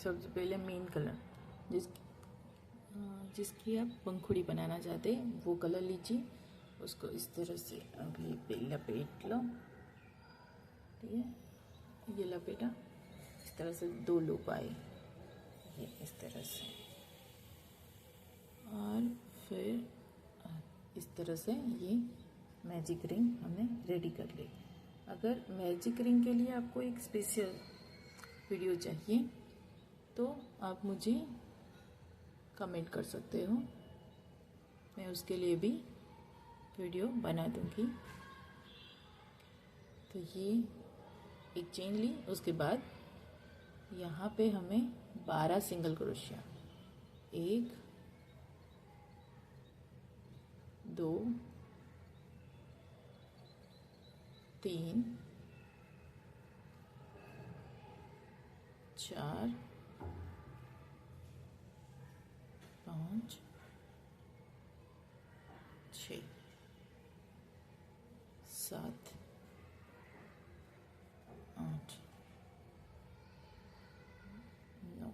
सबसे पहले main colour जिसकी आप पंखुड़ी बनाना चाहते हैं वो कलर लीजिए, उसको इस तरह से अभी पे लपेट लो। ठीक है, ये लपेटा, इस तरह से 2 लूप आए, ये इस तरह से, और फिर इस तरह से ये मैजिक रिंग हमने रेडी कर ली। अगर मैजिक रिंग के लिए आपको एक स्पेशल वीडियो चाहिए तो आप मुझे कमेंट कर सकते हो, मैं उसके लिए भी वीडियो बना दूंगी। तो ये एक चेन ली, उसके बाद यहाँ पे हमें 12 सिंगल क्रोशिया, 1 2 3 4 5 6 7 8 9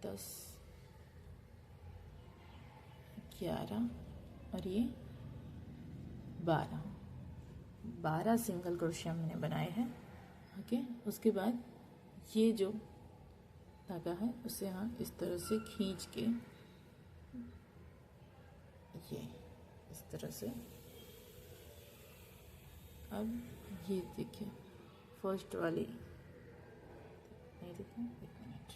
10 11 और ये 12 सिंगल क्रोशिया मैंने बनाए हैं। ओके, उसके बाद ये जो धागा है उसे हम इस तरह से खींच के, ये इस तरह से, अब ये देखिए फर्स्ट वाली, नहीं देखिए, 1 मिनट,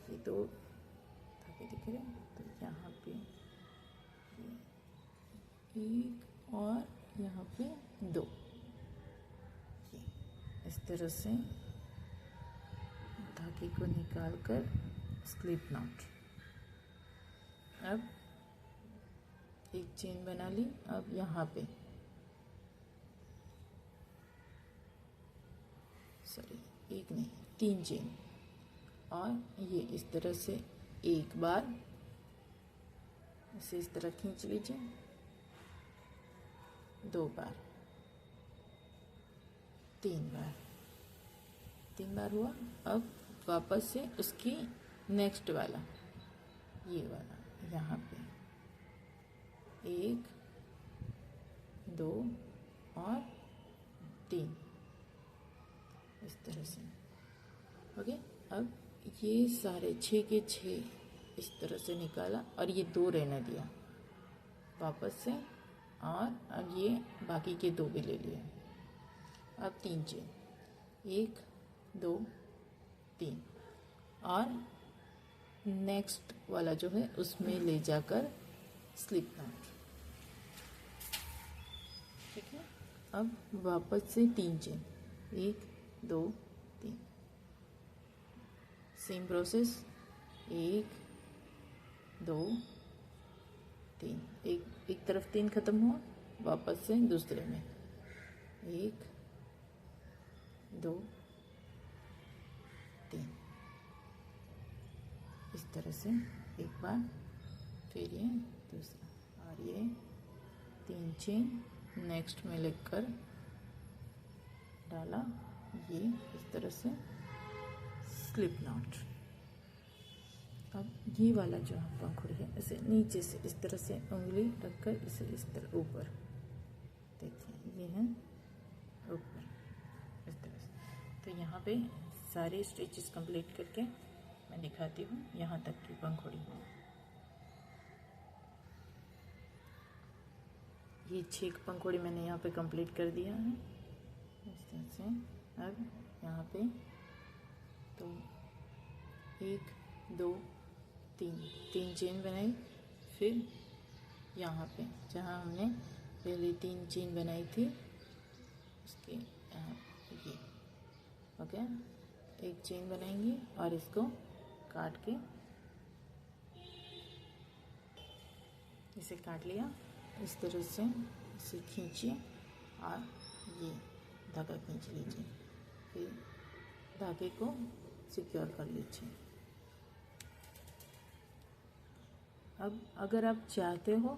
ये 2 धागे दिख रहे हैं, तो यहाँ पे 1 और यहाँ पे 2, ये इस तरह से धागे को निकाल कर स्लिप नॉट। अब एक चेन बना ली, अब यहाँ पे एक नहीं 3 चेन, और ये इस तरह से एक बार इसे इस तरह खींच लीजिए, 2 बार, 3 बार हुआ। अब वापस से उसकी नेक्स्ट वाला, ये वाला यहाँ पे 1 2 और 3, इस तरह से। ओके, अब ये सारे 6 के 6 इस तरह से निकाला, और ये 2 रहने दिया वापस से, और अब ये बाकी के 2 भी ले लिए। अब 3 चेन, 1 2 3, और नेक्स्ट वाला जो है उसमें ले जाकर स्लिप नॉट। ठीक है, अब वापस से 3 चेन, 1 2 3, सेम प्रोसेस, 1 2 3, एक तरफ 3 खत्म हुआ, वापस से दूसरे में 1 2 3, इस तरह से एक बार, फिर ये दूसरा, और ये 3 चेन नेक्स्ट में लेकर डाला, ये इस तरह से स्लिप नॉट। अब ये वाला जो पंखुड़ी है इसे नीचे से इस तरह से उंगली रखकर इसे इस तरह ऊपर, देखिए ये है ऊपर, इस तरह से। तो यहाँ पे सारे स्टिचेस कंप्लीट करके मैं दिखाती हूँ यहाँ तक की पंखुड़ी। ये 6 पंखुड़ी मैंने यहाँ पे कंप्लीट कर दिया है इस तरह से। अब यहाँ पे तो 1 2 3 चेन बनाई, फिर यहाँ पे जहाँ हमने पहले 3 चेन बनाई थी उसके यहाँ ये, ओके, एक चेन बनाएंगे और इसको काट के, इसे काट लिया इस तरह से, इसे खींचिए और ये धागा खींच लीजिए, फिर धागे को सिक्योर कर लीजिए। अब अगर आप चाहते हो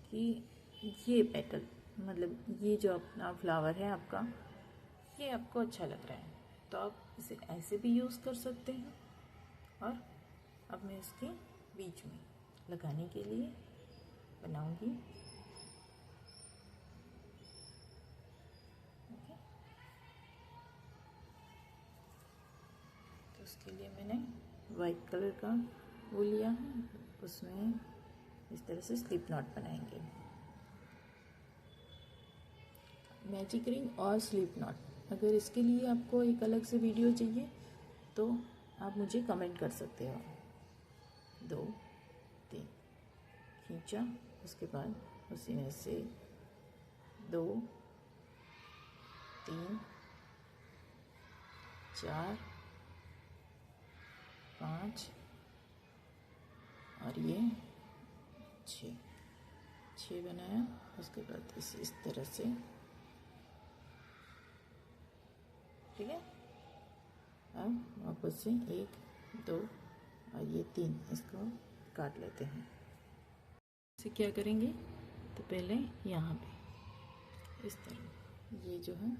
कि ये पेटल मतलब ये जो अपना फ्लावर है आपका, ये आपको अच्छा लग रहा है तो आप इसे ऐसे भी यूज़ कर सकते हैं। और अब मैं इसके बीच में लगाने के लिए बनाऊंगी। ओके, तो उसके लिए मैंने वाइट कलर का वो लिया है, उसमें इस तरह से स्लिप नॉट बनाएंगे। मैजिक रिंग और स्लिप नॉट, अगर इसके लिए आपको एक अलग से वीडियो चाहिए तो आप मुझे कमेंट कर सकते हो। 2 3 खींचा, उसके बाद उसी में से 2 3 4 5 और ये 6 बनाया। उसके बाद इस तरह से, ठीक है। अब वापस से 1 2 और ये 3 इसको काट लेते हैं। इसे क्या करेंगे, तो पहले यहाँ पे इस तरह ये जो है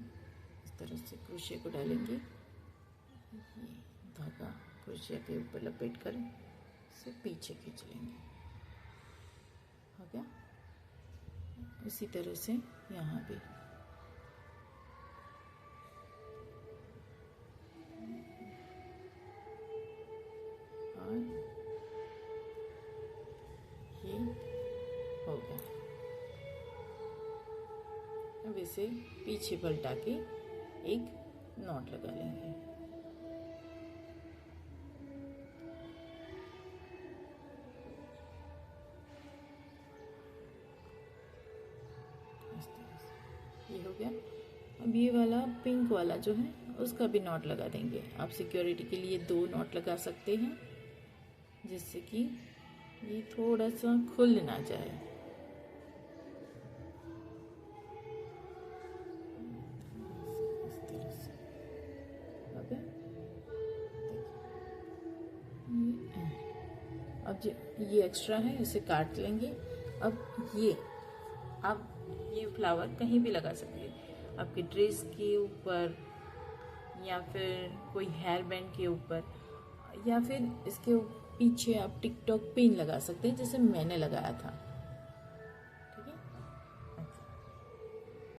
इस तरह से क्रोशिया को डालेंगे, ये धागा क्रोशिया के ऊपर लपेट कर इसे पीछे खींच लेंगे। हो गया। इसी तरह से यहाँ भी और ये हो गया। अब इसे पीछे पलटा के एक नॉट लगा लेंगे। इस तरह से ये हो गया। अब ये वाला पिंक वाला जो है उसका भी नॉट लगा देंगे। आप सिक्योरिटी के लिए 2 नॉट लगा सकते हैं, जिससे कि ये थोड़ा सा खुल ना जाए। इस तरह से ओके। अब जो ये एक्स्ट्रा है इसे काट लेंगे। अब ये आप ये फ्लावर कहीं भी लगा सकते हैं, आपके ड्रेस के ऊपर या फिर कोई हेयर बैंड के ऊपर, या फिर इसके पीछे आप टिकटॉक पिन लगा सकते हैं जैसे मैंने लगाया था।